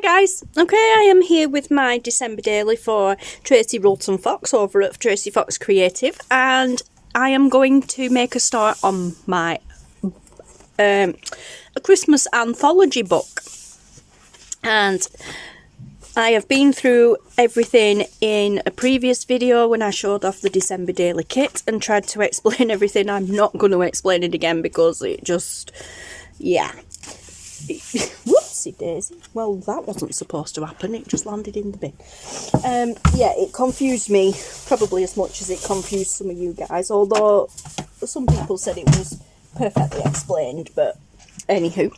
guys, okay, I am here with my December daily for Tracie Fox over at Tracie Fox Creative, and I am going to make a start on my a Christmas anthology book. And I have been through everything in a previous video when I showed off the December daily kit and tried to explain everything. I'm not going to explain it again because it just, yeah. Whoopsie daisy. Well, that wasn't supposed to happen. It just landed in the bin. Yeah, it confused me probably as much as it confused some of you guys, although some people said it was perfectly explained, but anywho.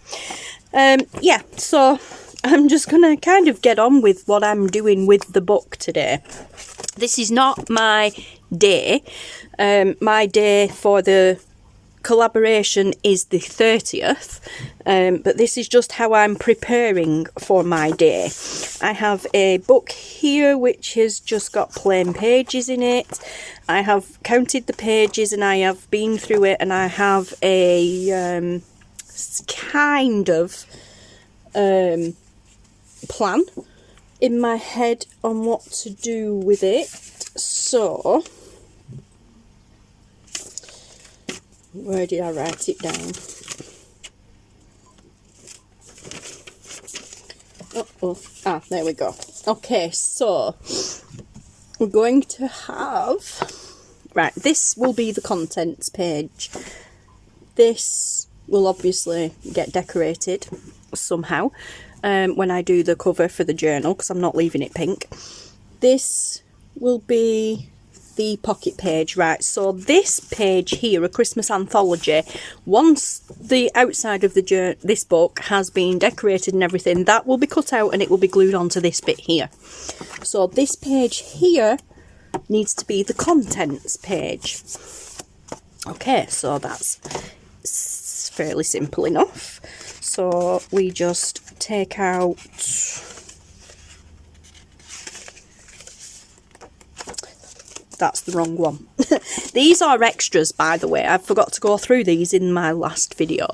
Yeah, so I'm just going to kind of get on with what I'm doing with the book today. This is not my day. My day for the collaboration is the 30th, but this is just how I'm preparing for my day. I have a book here which has just got plain pages in it. I have counted the pages and I have been through it, and I have a kind of plan in my head on what to do with it. So where did I write it down? There we go. Okay, so we're going to have, right, this will be the contents page. This will obviously get decorated somehow when I do the cover for the journal, because I'm not leaving it pink. This will be the pocket page, right? So this page here, a Christmas anthology, once the outside of the this book has been decorated and everything, that will be cut out and it will be glued onto this bit here. So this page here needs to be the contents page. Okay, so that's fairly simple enough. So we just take out, that's the wrong one. These are extras, by the way. I forgot to go through these in my last video.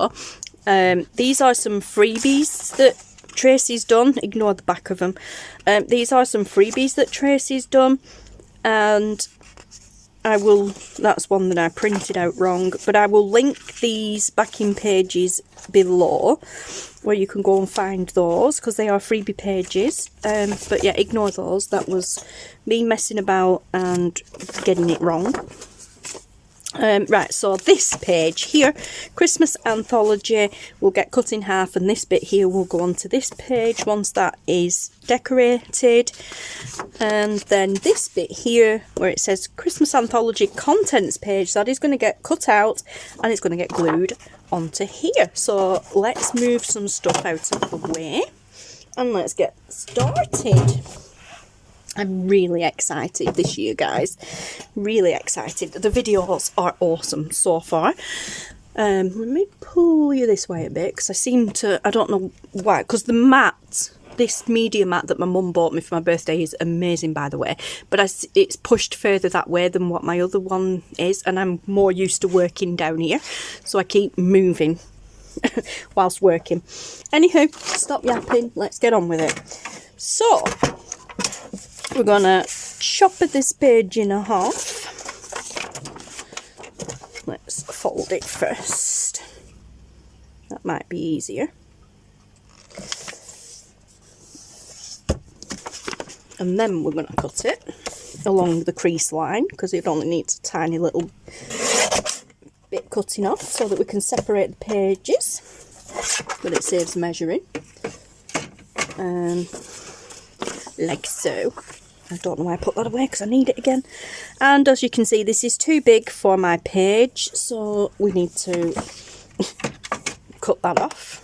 These are some freebies that Tracie's done. Ignore the back of them. These are some freebies that Tracie's done, and I will, that's one that I printed out wrong, but I will link these backing pages below where you can go and find those, because they are freebie pages. But yeah, ignore those. That was me messing about and getting it wrong. Right, so this page here, Christmas anthology, will get cut in half, and this bit here will go onto this page once that is decorated. And then this bit here where it says Christmas anthology contents page, that is going to get cut out and it's going to get glued onto here. So let's move some stuff out of the way and let's get started. I'm really excited this year, guys. Really excited. The videos are awesome so far. Let me pull you this way a bit, because I seem to, I don't know why, because the mat, this media mat that my mum bought me for my birthday is amazing, by the way, but it's pushed further that way than what my other one is, and I'm more used to working down here, so I keep moving whilst working. Anywho, stop yapping, let's get on with it. So we're gonna chop this page in half. Let's fold it first. That might be easier. And then we're gonna cut it along the crease line, because it only needs a tiny little bit cutting off so that we can separate the pages, but it saves measuring. Like so. I don't know why I put that away, because I need it again. And as you can see, this is too big for my page, so we need to cut that off.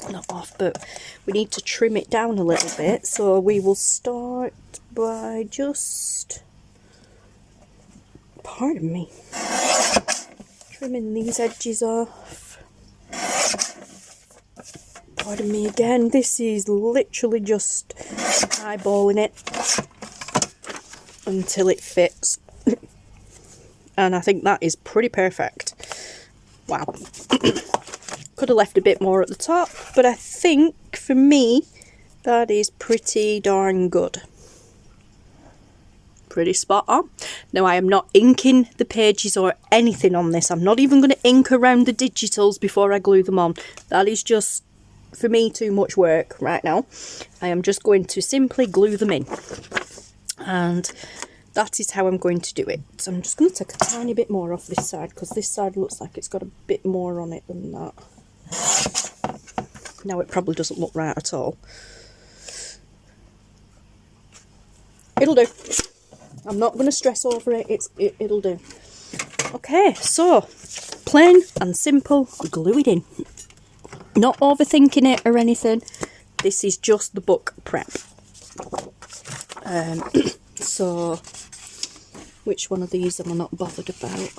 Not off, but we need to trim it down a little bit. So we will start by just, pardon me, trimming these edges off. Pardon me again, this is literally just eyeballing it until it fits. And I think that is pretty perfect. Wow. Could have left a bit more at the top, but I think for me That is pretty darn good. Pretty spot on. Now I am not inking the pages or anything on this. I'm not even going to ink around the digitals before I glue them on. That is just, for me, too much work right now. I am just going to simply glue them in. And that is how I'm going to do it. So I'm just going to take a tiny bit more off this side, because this side looks like it's got a bit more on it than that. Now it probably doesn't look right at all. It'll do. I'm not going to stress over it. It'll do. Okay, so plain and simple, glue it in. Not overthinking it or anything. This is just the book prep. So, which one of these am I not bothered about?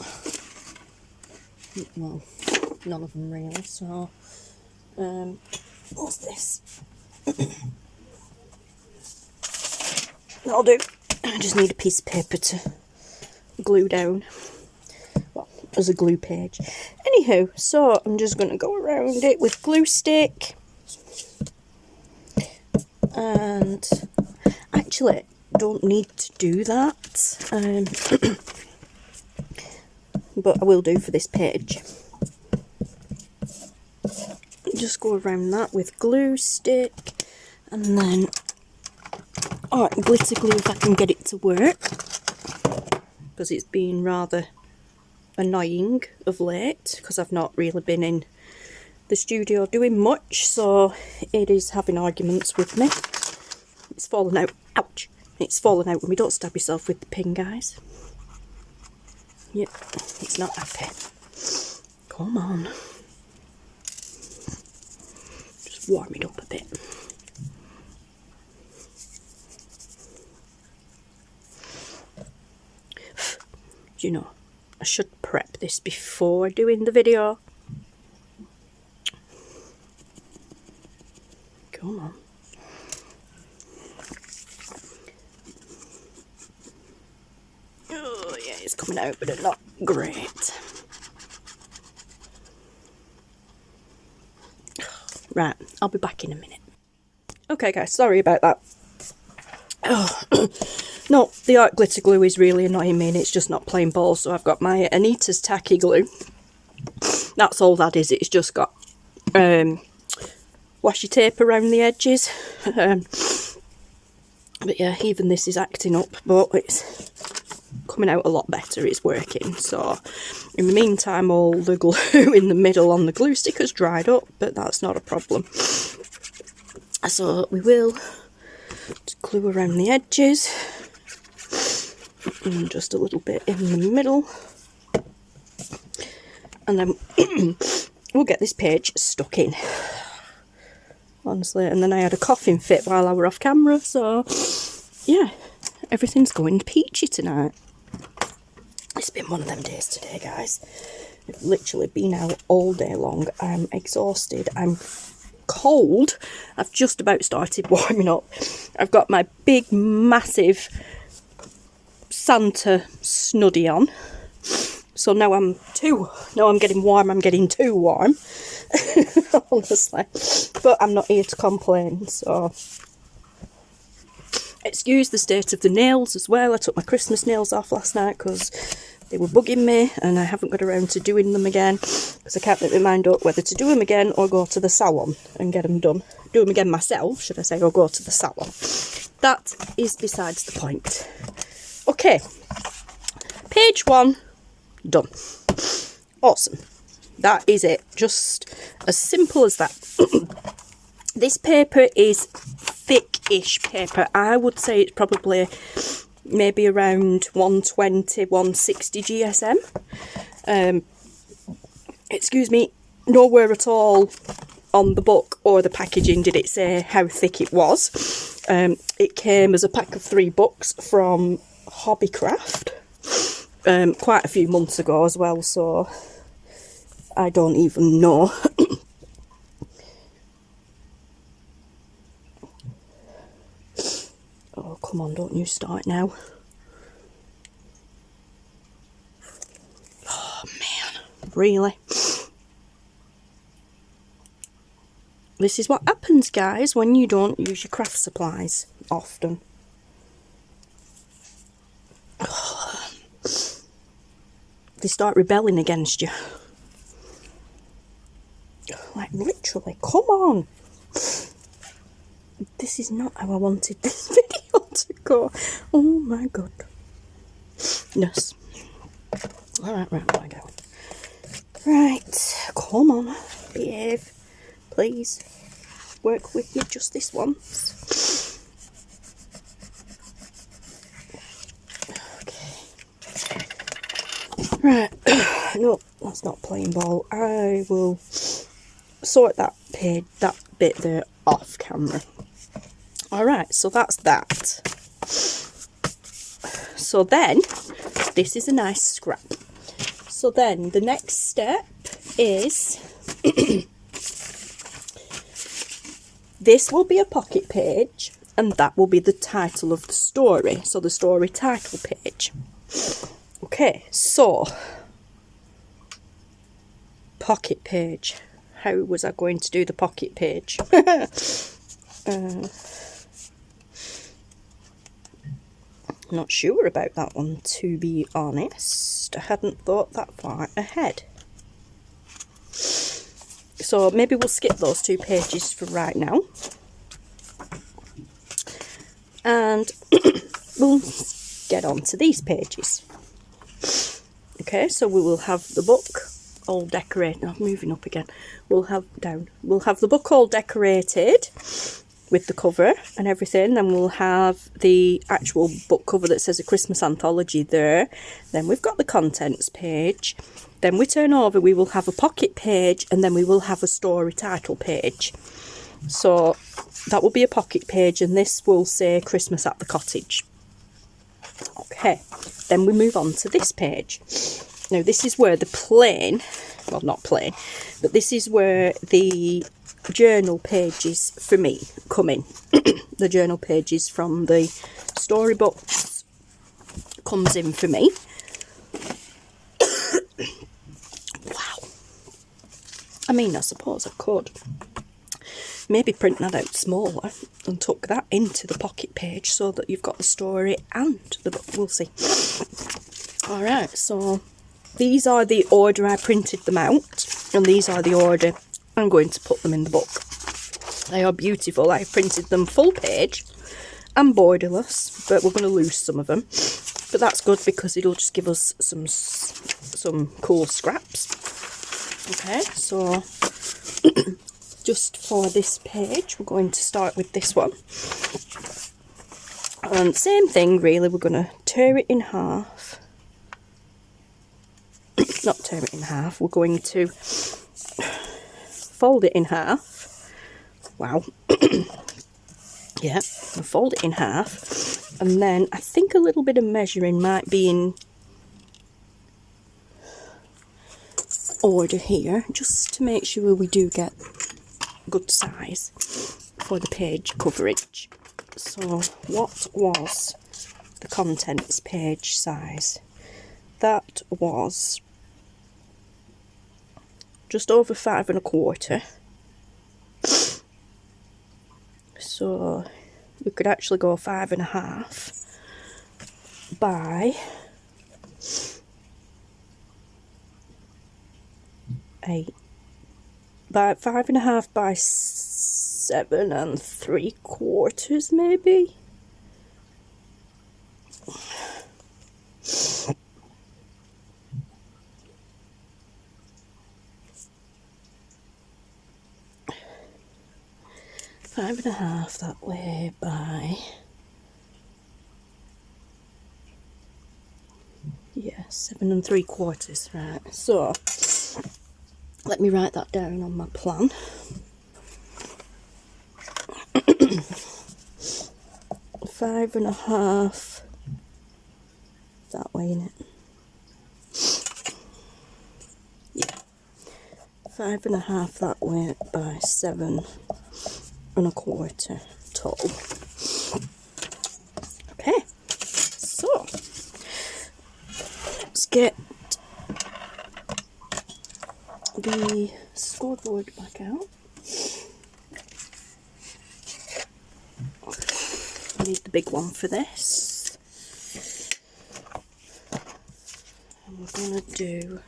Well, none of them really. So, what's this? That'll do. I just need a piece of paper to glue down, well, as a glue page. Anywho, so I'm just going to go around it with glue stick. And actually, don't need to do that. But I will do for this page. Just go around that with glue stick, and then glitter glue if I can get it to work, because it's been rather annoying of late, because I've not really been in the studio doing much, so it is having arguments with me. It's fallen out. Ouch! It's fallen out when we don't stab yourself with the pin, guys. Yep, it's not happy. Come on. Just warm it up a bit. You know, I should prep this before doing the video. Come on. Oh yeah, it's coming out, but it's not great. Right, I'll be back in a minute. Okay guys, sorry about that. Oh. No, the art glitter glue is really annoying me, and it's just not plain balls, so I've got my Anita's tacky glue. That's all that is. It's just got washi tape around the edges. But yeah, even this is acting up, but it's coming out a lot better. It's working. So in the meantime, all the glue in the middle on the glue stick has dried up, but that's not a problem. So we will just glue around the edges. And just a little bit in the middle, and then we'll get this page stuck in, honestly. And then I had a coughing fit while I were off camera, so yeah, everything's going peachy tonight. It's been one of them days today, guys. I've literally been out all day long. I'm exhausted, I'm cold. I've just about started warming up. I've got my big massive Santa snuddy on, so now I'm getting warm. I'm getting too warm. Honestly, but I'm not here to complain. So excuse the state of the nails as well. I took my Christmas nails off last night because they were bugging me, and I haven't got around to doing them again, because I can't make my mind up whether to do them again or go to the salon and get them done. Do them again myself, should I say, or go to the salon. That is besides the point. Okay, page 1 done. Awesome. That is it. Just as simple as that. This paper is thick-ish paper. I would say it's probably maybe around 120, 160 GSM. Excuse me, nowhere at all on the book or the packaging did it say how thick it was. It came as a pack of 3 books from Hobbycraft quite a few months ago as well, so I don't even know. Oh, come on, don't you start now. Oh man, really? This is what happens, guys, when you don't use your craft supplies often. They start rebelling against you. Like, literally, come on. This is not how I wanted this video to go. Oh my god. Yes. Alright, right, there we go. Right, come on. Behave. Please. Work with you just this once. Okay. Right. No, that's not playing ball. I will sort that bit there off camera. Alright, so that's that. So then, this is a nice scrap. So then, the next step is, this will be a pocket page, and that will be the title of the story. So the story title page. Okay, so, pocket page. How was I going to do the pocket page? Not sure about that one, to be honest. I hadn't thought that far ahead. So maybe we'll skip those 2 pages for right now. And we'll get on to these pages. Okay, so we will have the book all decorated. I'm moving up again. We'll have the book all decorated with the cover and everything. Then we'll have the actual book cover that says a Christmas anthology there. Then we've got the contents page. Then we turn over, we will have a pocket page, and then we will have a story title page. So that will be a pocket page, and this will say Christmas at the Cottage. Okay, then we move on to this page. Now this is where the plain, well not plain, but this is where the journal pages for me come in. The journal pages from the storybooks comes in for me. Wow. I mean, I suppose I could maybe print that out smaller and tuck that into the pocket page so that you've got the story and the book. We'll see. Alright, so these are the order I printed them out, and these are the order I'm going to put them in the book. They are beautiful. I printed them full page and borderless, but we're going to lose some of them. But that's good because it'll just give us some cool scraps. Okay, so just for this page, we're going to start with this one. And same thing really, we're going to tear it in half. Not tear it in half, we're going to fold it in half. Wow. Yeah, I'll fold it in half, and then I think a little bit of measuring might be in order here, just to make sure we do get good size for the page coverage. So what was the contents page size? That was just over 5 1/4. So we could actually go 5 1/2 by 8. By 5 1/2 by 7 3/4 maybe. Five and a half that way by, yeah, 7 3/4, right. So let me write that down on my plan. 5 1/2 that way, innit? Yeah, 5 1/2 that way by 7 1/4 tall. Okay, so let's get the scoreboard back out. need the big one for this. And we're going to do...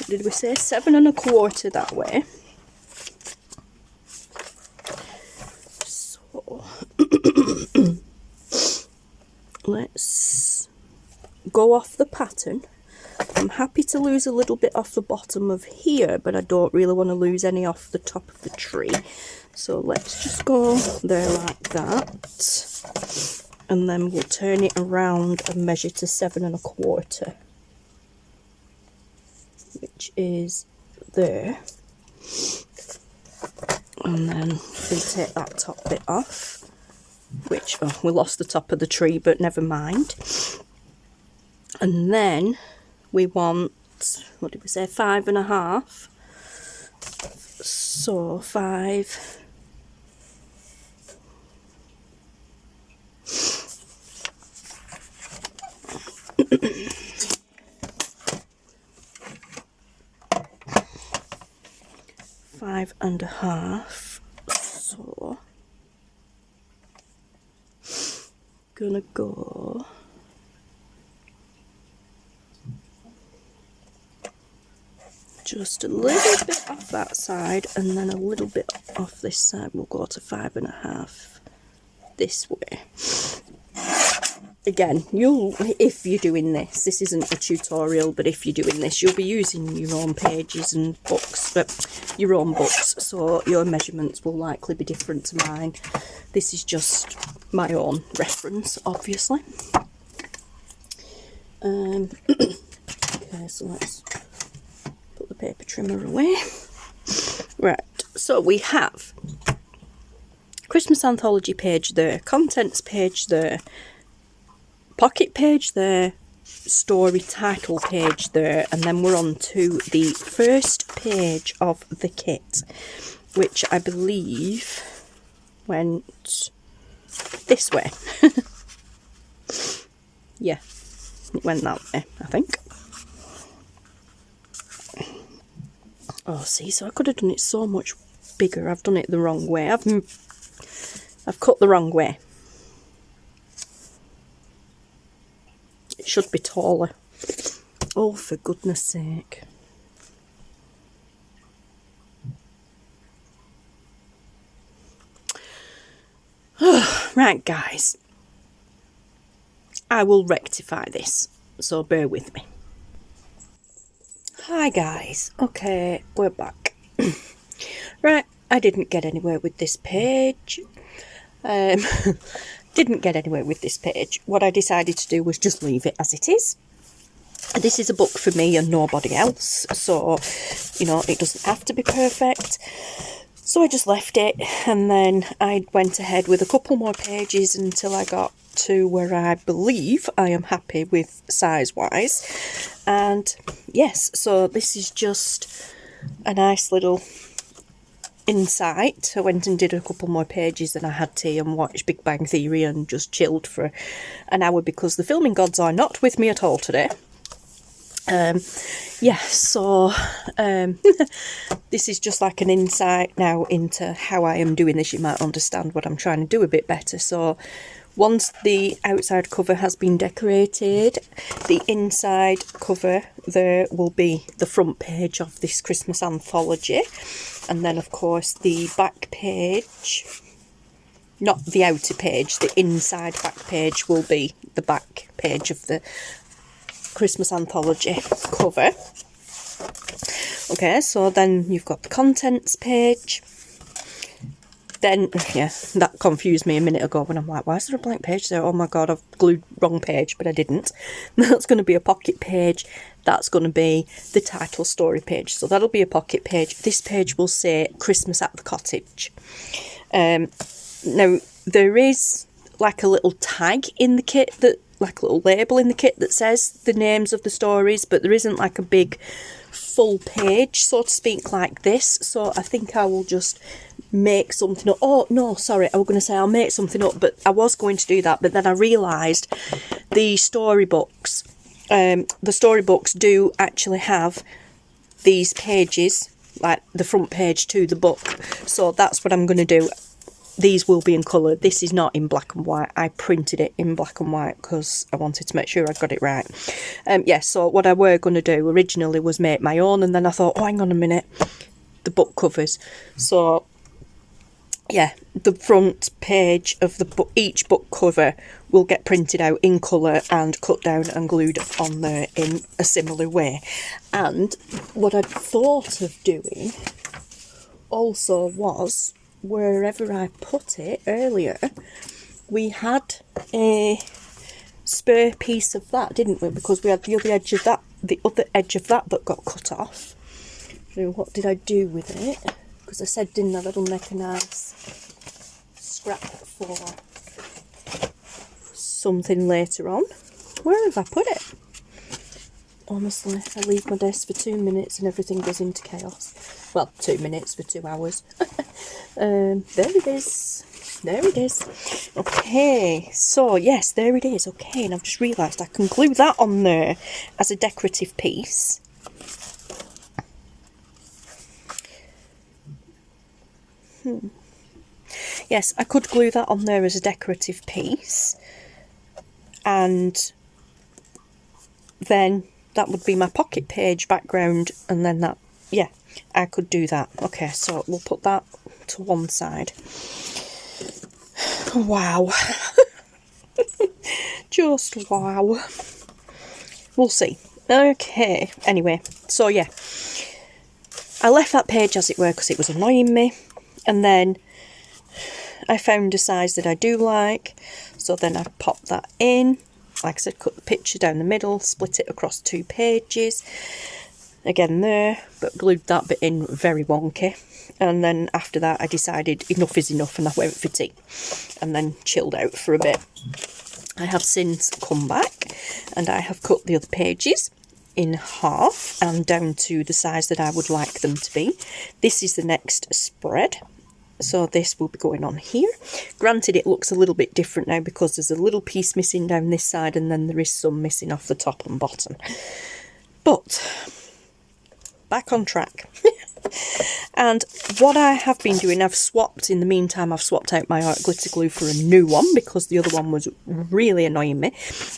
Did we say 7 1/4 that way? So let's go off the pattern. I'm happy to lose a little bit off the bottom of here, but I don't really want to lose any off the top of the tree. So let's just go there like that, and then we'll turn it around and measure to 7 1/4. Which is there, and then we take that top bit off, which, oh, we lost the top of the tree, but never mind. And then we want, what did we say, 5 1/2, so 5 5 1/2, so gonna go just a little bit off that side, and then a little bit off this side. We'll go to 5 1/2 this way. Again, if you're doing this isn't a tutorial, but if you're doing this, you'll be using your own pages and books, your own books, so your measurements will likely be different to mine. This is just my own reference, obviously. Okay, so let's put the paper trimmer away. Right, so we have Christmas Anthology page there, contents page there, pocket page there, story title page there, and then we're on to the first page of the kit, which I believe went this way. Yeah, it went that way, I think. Oh, see, so I could have done it so much bigger. I've done it the wrong way. I've cut the wrong way. It should be taller. Oh, for goodness sake. Right, guys. I will rectify this, so bear with me. Hi, guys. Okay, we're back. Right, I didn't get anywhere with this page. Didn't get anywhere with this page. What I decided to do was just leave it as it is. This is a book for me and nobody else, so, you know, it doesn't have to be perfect. So I just left it, and then I went ahead with a couple more pages until I got to where I believe I am happy with size-wise. And yes, so this is just a nice little insight. I went and did a couple more pages, and I had tea and watched Big Bang Theory and just chilled for an hour because the filming gods are not with me at all today. Yeah, so this is just like an insight now into how I am doing this. You might understand what I'm trying to do a bit better. So once the outside cover has been decorated, the inside cover there will be the front page of this Christmas anthology, and then of course the back page, not the outer page, the inside back page will be the back page of the Christmas anthology cover. Okay, so then you've got the contents page. Then, yeah, that confused me a minute ago when I'm like, why is there a blank page there? Oh my god, I've glued wrong page, but I didn't. That's going to be a pocket page. That's going to be the title story page. So that'll be a pocket page. This page will say Christmas at the Cottage. Now, there is like a little tag in the kit, that like a little label in the kit that says the names of the stories, but there isn't like a big full page, so to speak, like this. So I think I will just make something up. Oh no, sorry, I was going to say I'll make something up, but I was going to do that, but then I realised the storybooks do actually have these pages like the front page to the book. So that's what I'm going to do. These will be in colour. This is not in black and white. I printed it in black and white because I wanted to make sure I got it right. Yeah, so what I were going to do originally was make my own, and then I thought, oh, hang on a minute, the book covers. So yeah, the front page of the book, each book cover will get printed out in colour and cut down and glued on there in a similar way. And what I'd thought of doing also was, wherever I put it earlier, we had a spare piece of that, didn't we? Because we had the other edge of that, that got cut off. So what did I do with it? Because I said, didn't I, that'll make a nice scrap for something later on. Where have I put it? Honestly, I leave my desk for 2 minutes and everything goes into chaos. Well, 2 minutes for 2 hours. There it is. There it is. Okay, so yes, there it is. Okay, and I've just realised I can glue that on there as a decorative piece. Yes, I could glue that on there as a decorative piece, and then that would be my pocket page background, and then that, yeah, I could do that. Okay, so we'll put that to one side. Wow. Just wow. We'll see. Okay, anyway, so yeah, I left that page as it were because it was annoying me. And then I found a size that I do like, so then I popped that in. Like I said, cut the picture down the middle, split it across 2 pages. Again there, but glued that bit in very wonky. And then after that I decided enough is enough and I went for tea. And then chilled out for a bit. I have since come back and I have cut the other pages in half and down to the size that I would like them to be. This is the next spread. So this will be going on here. Granted, it looks a little bit different now because there's a little piece missing down this side and then there is some missing off the top and bottom. But back on track. And what I have been doing, I've swapped, in the meantime, I've swapped out my art glitter glue for a new one because the other one was really annoying me.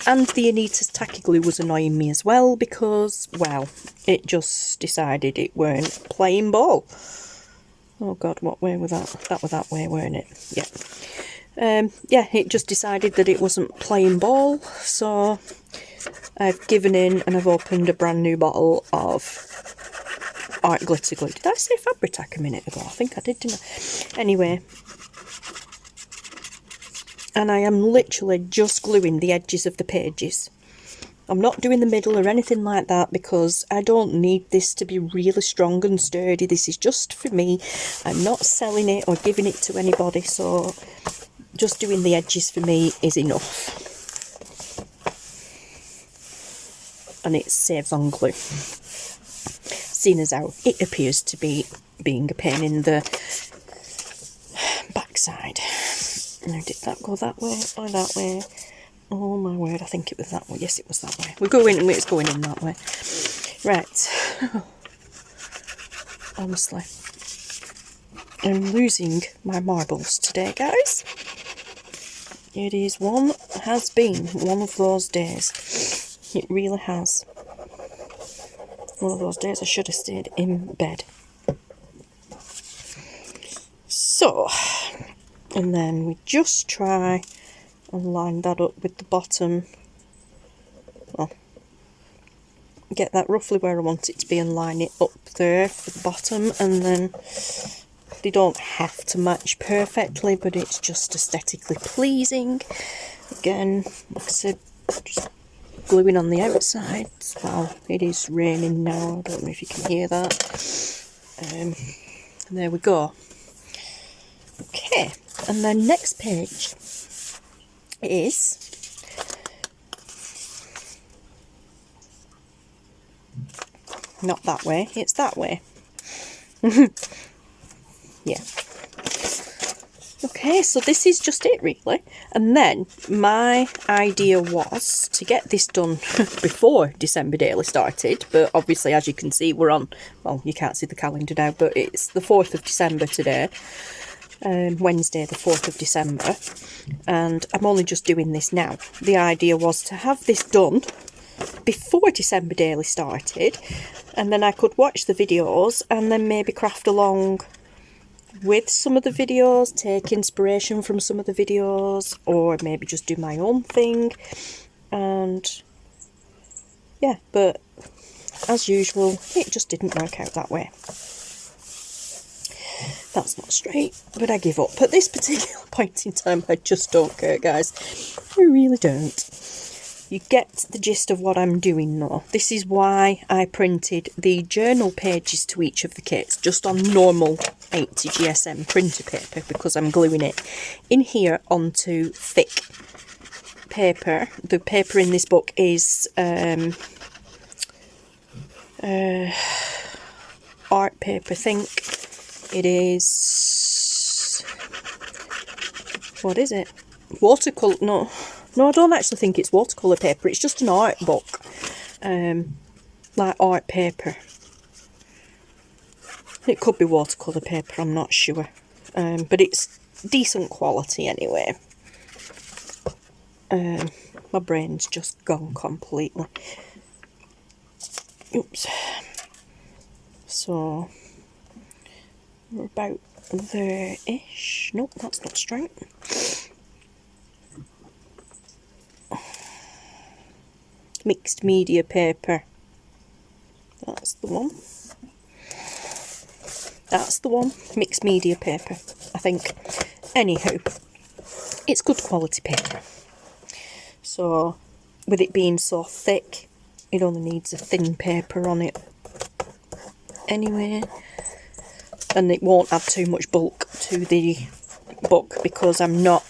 And the Anita's tacky glue was annoying me as well because, well, it just decided it weren't playing ball. Oh God, what way was that? That was that way, weren't it? Yeah. Yeah, it just decided that it wasn't playing ball, so I've given in and I've opened a brand new bottle of art glitter glue. Did I say Fabri-Tac a minute ago? I think I did, didn't I? Anyway, and I am literally just gluing the edges of the pages. I'm not doing the middle or anything like that because I don't need this to be really strong and sturdy. This is just for me. I'm not selling it or giving it to anybody, so just doing the edges for me is enough. And it saves on glue. Seeing as how it appears to be being a pain in the backside. Now, did that go that way or that way? Oh my word, I think it was that way. Yes, it was that way. We're going, it's going in that way. Right. Honestly, I'm losing my marbles today, guys. It is has been one of those days. It really has. One of those days I should have stayed in bed. So, and then we just try and line that up with the bottom. Well, get that roughly where I want it to be and line it up there for the bottom, and then they don't have to match perfectly, but it's just aesthetically pleasing. Again, like I said, just gluing on the outside. Wow, it is raining now, I don't know if you can hear that. And there we go. Okay, and then next page is not that way, it's that way. Yeah. Okay, so this is just it really. And then my idea was to get this done before December Daily started, but obviously as you can see we're on, well you can't see the calendar now, but it's the 4th of December today, Wednesday the 4th of December, and I'm only just doing this now. The idea was to have this done before December Daily started, and then I could watch the videos and then maybe craft along with some of the videos, take inspiration from some of the videos, or maybe just do my own thing. And yeah, but as usual it just didn't work out that way. That's not straight, but I give up. At this particular point in time I just don't care, guys. I really don't. You get the gist of what I'm doing though. This is why I printed the journal pages to each of the kits just on normal 80 GSM printer paper, because I'm gluing it in here onto thick paper. The paper in this book is art paper, I think. It is... what is it? Watercolour... No, I don't actually think it's watercolour paper. It's just an art book. Like art paper. It could be watercolour paper, I'm not sure. But it's decent quality anyway. My brain's just gone completely. Oops. So, we're about there-ish. Nope, that's not straight. Mixed media paper. That's the one. That's the one. Mixed media paper, I think. Anywho, it's good quality paper. So, with it being so thick, it only needs a thin paper on it. Anyway, and it won't add too much bulk to the book because I'm not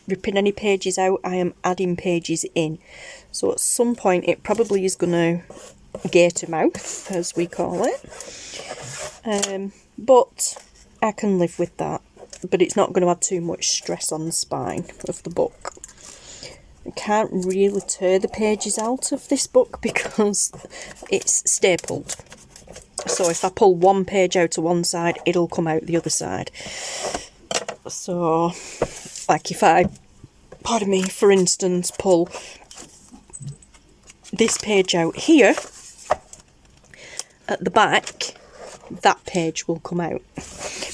ripping any pages out, I am adding pages in. So at some point it probably is going to gator mouth, as we call it. But I can live with that. But it's not going to add too much stress on the spine of the book. I can't really tear the pages out of this book because it's stapled. So if I pull one page out to one side, it'll come out the other side. So, like if I, pardon me, for instance, pull this page out here, at the back, that page will come out,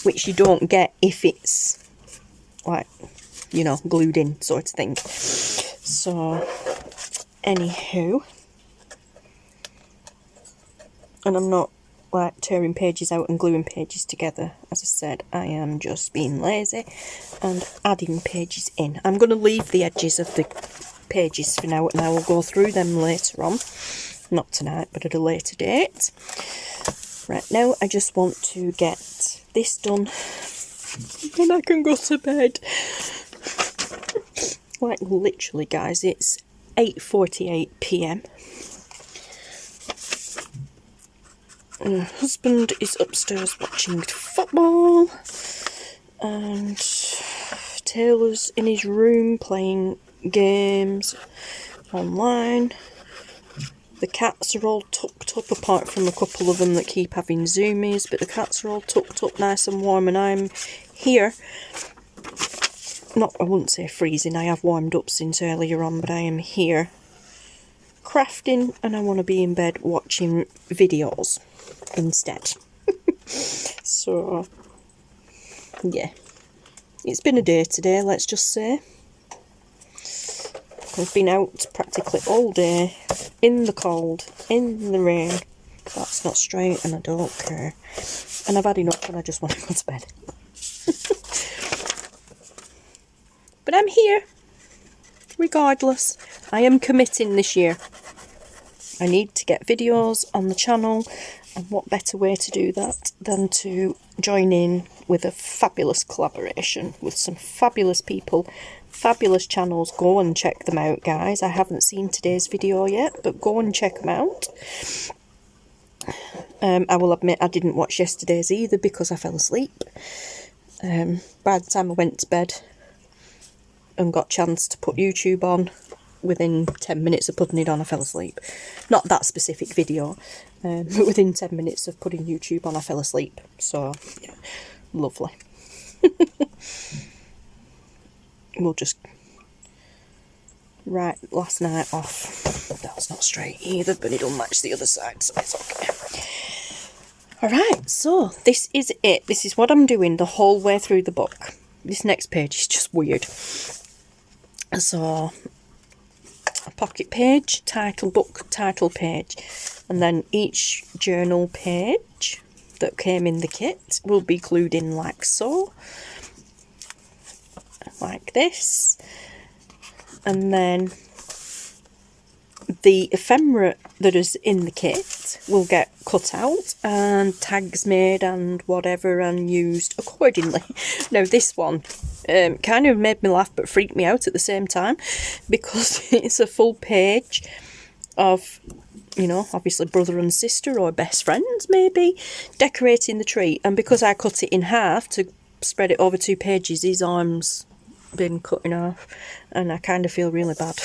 which you don't get if it's, like, you know, glued in sort of thing. So, anywho, and I'm not, like, tearing pages out and gluing pages together. As I said, I am just being lazy and adding pages in. I'm going to leave the edges of the pages for now, and I will go through them later on. Not tonight, but at a later date. Right now, I just want to get this done, and I can go to bed. Like, literally, guys, it's 8:48 PM. My husband is upstairs watching football, and Taylor's in his room playing games online. The cats are all tucked up, apart from a couple of them that keep having zoomies, but the cats are all tucked up nice and warm, and I'm here. Not, I wouldn't say freezing, I have warmed up since earlier on, but I am here crafting, and I want to be in bed watching videos instead. So, yeah. It's been a day today, let's just say. I've been out practically all day, in the cold, in the rain. That's not straight, and I don't care. And I've had enough, and I just want to go to bed. But I'm here, regardless. I am committing this year. I need to get videos on the channel, and what better way to do that than to join in with a fabulous collaboration with some fabulous people, fabulous channels. Go and check them out, guys. I haven't seen today's video yet, but go and check them out. I will admit I didn't watch yesterday's either because I fell asleep. By the time I went to bed and got a chance to put YouTube on, within 10 minutes of putting it on I fell asleep. Not that specific video, but within 10 minutes of putting YouTube on I fell asleep. So yeah, lovely. We'll just write last night off. That's not straight either, but it don't match the other side, so it's okay. Alright, so this is it. This is what I'm doing the whole way through the book. This next page is just weird. So, a pocket page, title, book title page, and then each journal page that came in the kit will be glued in like so. Like this. And then the ephemera that is in the kit will get cut out and tags made and whatever and used accordingly. Now this one kind of made me laugh but freaked me out at the same time, because it's a full page of, you know, obviously brother and sister or best friends maybe, decorating the tree, and because I cut it in half to spread it over 2 pages, his arm's been cut in half and I kind of feel really bad.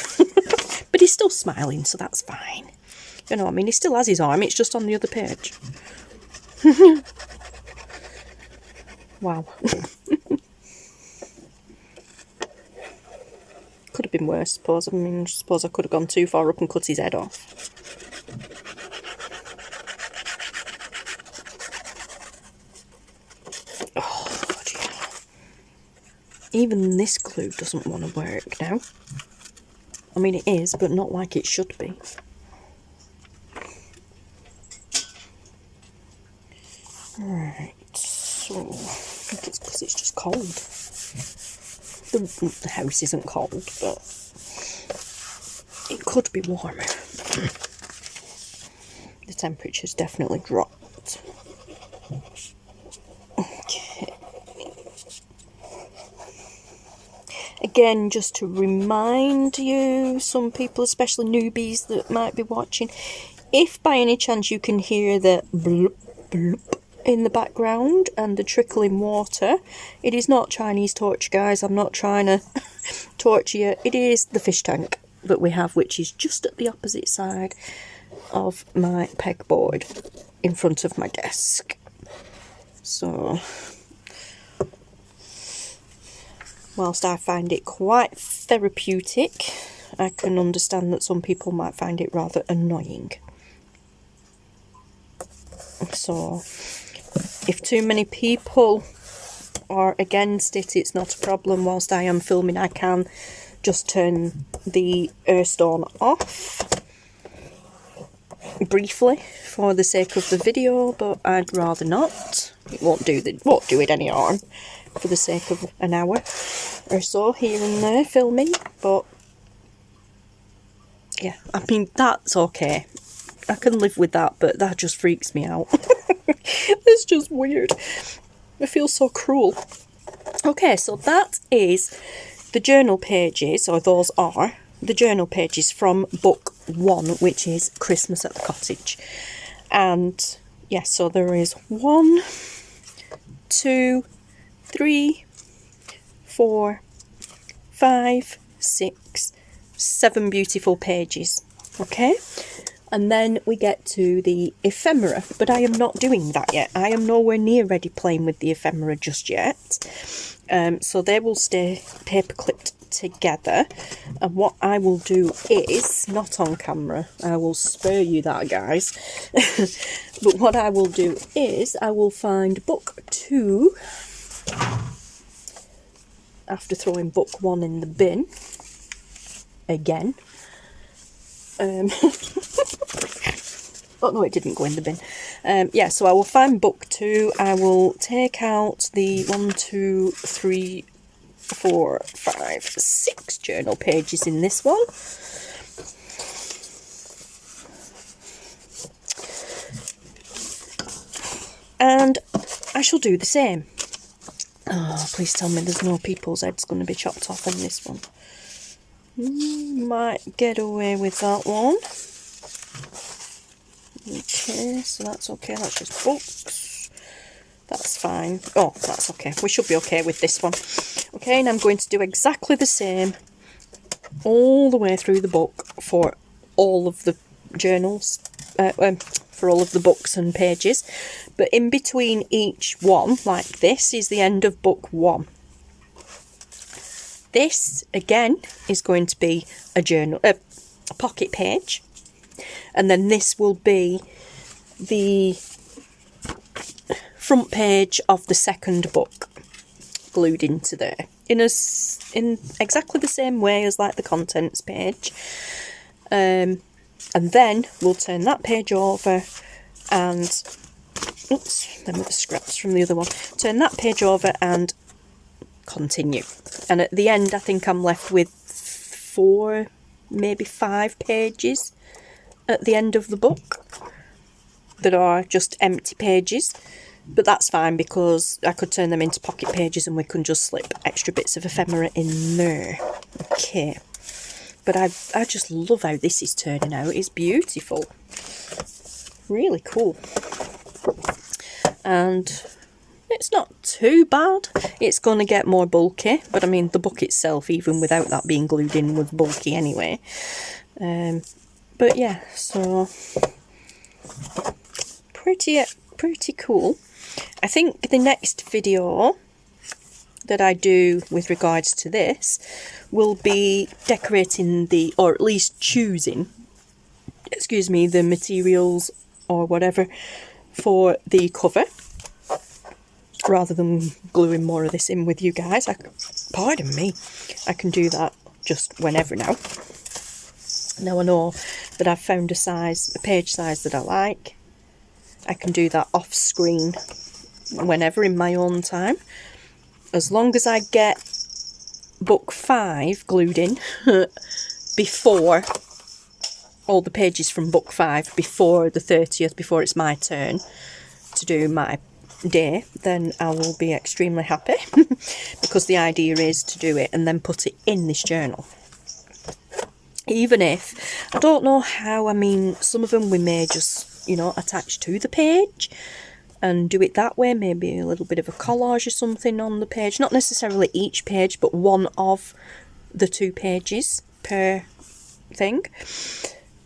But he's still smiling, so that's fine. You know what I mean? He still has his arm, it's just on the other page. Wow. Could have been worse, I suppose. I mean, I suppose I could have gone too far up and cut his head off. Oh, God, yeah. Even this glue doesn't want to work now. I mean, it is, but not like it should be. Right, so I think it's because it's just cold. The house isn't cold, but it could be warmer. The temperature's definitely dropped. Okay. Again, just to remind you, some people, especially newbies that might be watching, if by any chance you can hear the bloop bloop in the background and the trickling water, it is not Chinese torch, guys. I'm not trying to torture you. It is the fish tank that we have, which is just at the opposite side of my pegboard in front of my desk. So, whilst I find it quite therapeutic, I can understand that some people might find it rather annoying. So, if too many people are against it, it's not a problem. Whilst I am filming, I can just turn the earthstone off briefly for the sake of the video, but I'd rather not. It won't do it any harm for the sake of an hour or so here and there filming. But yeah, I mean, that's okay. I can live with that, but that just freaks me out. It's just weird. I feel so cruel. Okay, so that is the journal pages, or those are the journal pages from book 1, which is Christmas at the Cottage. And yes, so there is 1, 2, 3, 4, 5, 6, 7 beautiful pages. Okay? And then we get to the ephemera, but I am not doing that yet. I am nowhere near ready playing with the ephemera just yet. So they will stay paper clipped together. And what I will do is, not on camera, I will spare you that, guys. But what I will do is, I will find book 2, after throwing book 1 in the bin, again. Oh no, it didn't go in the bin. Yeah, so I will find book 2. I will take out the 1, 2, 3, 4, 5, 6 journal pages in this one. And I shall do the same. Oh, please tell me there's no people's heads going to be chopped off in this one. Might get away with that one. Okay, so that's okay, that's just books. That's fine. Oh, that's okay. We should be okay with this one. Okay, and I'm going to do exactly the same all the way through the book for all of the journals, for all of the books and pages. But in between each one, like this, is the end of book 1. This, again, is going to be a journal, a pocket page. And then this will be the front page of the second book, glued into there. In exactly the same way as like the contents page. And then we'll turn that page over and... Oops, them are the scraps from the other one. Turn that page over and continue. And at the end, I think I'm left with 4, maybe 5 pages at the end of the book that are just empty pages. But that's fine because I could turn them into pocket pages and we can just slip extra bits of ephemera in there. Okay. But I just love how this is turning out. It's beautiful. Really cool. And it's not too bad. It's going to get more bulky. But I mean, the book itself, even without that being glued in, was bulky anyway. But yeah, so pretty cool. I think the next video that I do with regards to this will be decorating the, or at least choosing, excuse me, the materials or whatever for the cover, rather than gluing more of this in with you guys. Pardon me, I can do that just whenever now. Now I know that I've found a page size that I like. I can do that off screen whenever in my own time, as long as I get book 5 glued in before all the pages from book 5, before the 30th, before it's my turn to do my day, then I will be extremely happy because the idea is to do it and then put it in this journal. Even if, I don't know how, I mean, some of them we may just, you know, attach to the page and do it that way, maybe a little bit of a collage or something on the page, not necessarily each page, but one of the 2 pages per thing.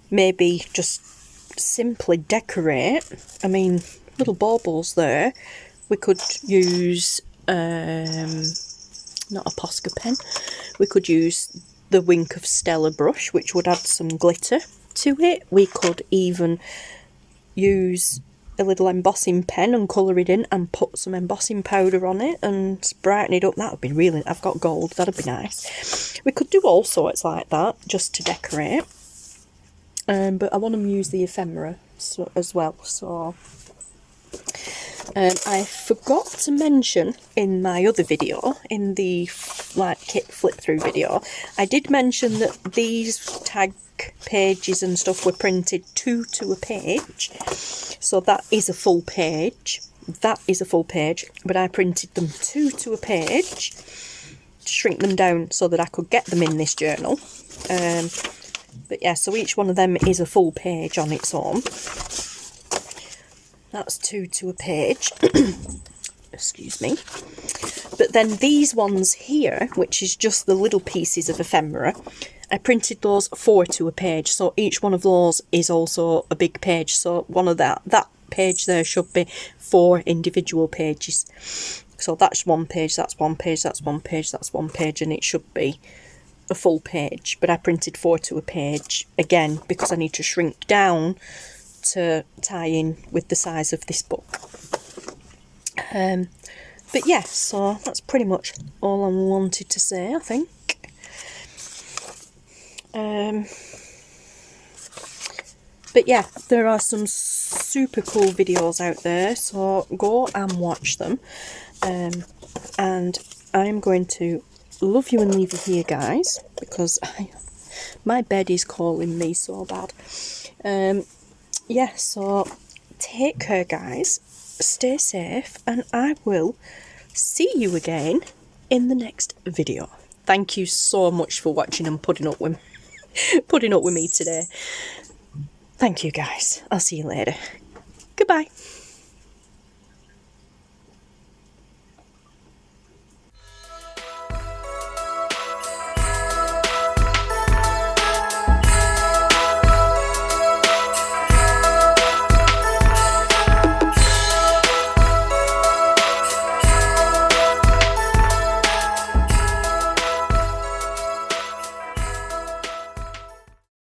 Maybe just simply decorate, I mean, little baubles there. We could use, not a Posca pen, we could use the Wink of Stella brush, which would add some glitter to it. We could even use a little embossing pen and colour it in and put some embossing powder on it and brighten it up. That would be really, I've got gold, that'd be nice. We could do all sorts like that just to decorate. But I want to use the ephemera as well, so I forgot to mention in my other video, in the kit flip through video, I did mention that these tag pages and stuff were printed 2 to a page, so that is a full page. That is a full page, but I printed them 2 to a page to shrink them down so that I could get them in this journal. But yeah, so each one of them is a full page on its own. That's 2 to a page. Excuse me. But then these ones here, which is just the little pieces of ephemera, I printed those 4 to a page. So each one of those is also a big page. So one of that page there should be 4 individual pages. So that's 1 page, that's 1 page, that's 1 page, that's 1 page, and it should be a full page. But I printed 4 to a page, again, because I need to shrink down to tie in with the size of this book. But yeah, so that's pretty much all I wanted to say, I think. But yeah, there are some super cool videos out there, so go and watch them. And I'm going to love you and leave you here, guys, because my bed is calling me so bad. Yeah, so take care, guys, stay safe, and I will see you again in the next video. Thank you so much for watching and putting up with me today. Thank you, guys. I'll see you later. Goodbye.